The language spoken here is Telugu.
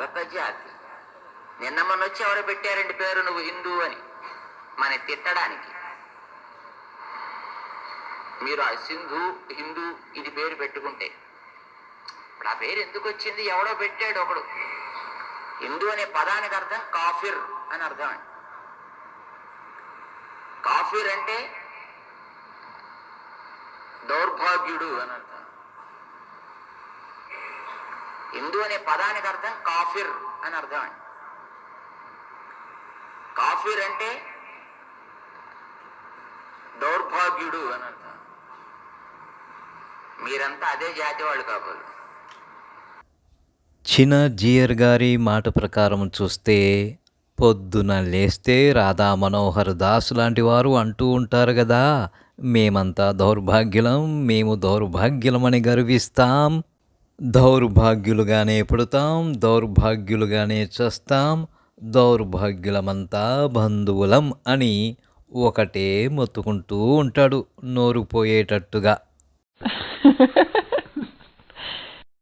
భారత జాతి. నిన్న మొన్న వచ్చి ఎవరు పెట్టారండి పేరు నువ్వు హిందూ అని మన తిట్టడానికి. మీరు ఆ సింధు హిందూ ఇది పేరు పెట్టుకుంటే ఇప్పుడు ఆ పేరు ఎందుకు వచ్చింది? ఎవడో పెట్టాడు ఒకడు. హిందూ అనే పదానికి అర్థం కాఫిర్ అని అర్థం అండి. కాఫిర్ అంటే దౌర్భాగ్యుడు అని అర్థం. హిందూ అనే పదానికి అర్థం కాఫిర్ అని అర్థం అండి. కాఫిర్ అంటే దౌర్భాగ్యుడు అని అర్థం. మీరంతా అదే జాతి వాళ్ళు కాబోలు. చిన్నజీయర్ గారి మాట ప్రకారం చూస్తే పొద్దున లేస్తే రాధా మనోహర్ దాస్ లాంటి వారు అంటూ ఉంటారు కదా, మేమంతా దౌర్భాగ్యులం, మేము దౌర్భాగ్యులమని గర్విస్తాం, దౌర్భాగ్యులుగానే పుడతాం, దౌర్భాగ్యులుగానే చస్తాం, దౌర్భాగ్యులమంతా బంధువులం అని ఒకటే మొత్తుకుంటూ ఉంటాడు నోరు పోయేటట్టుగా.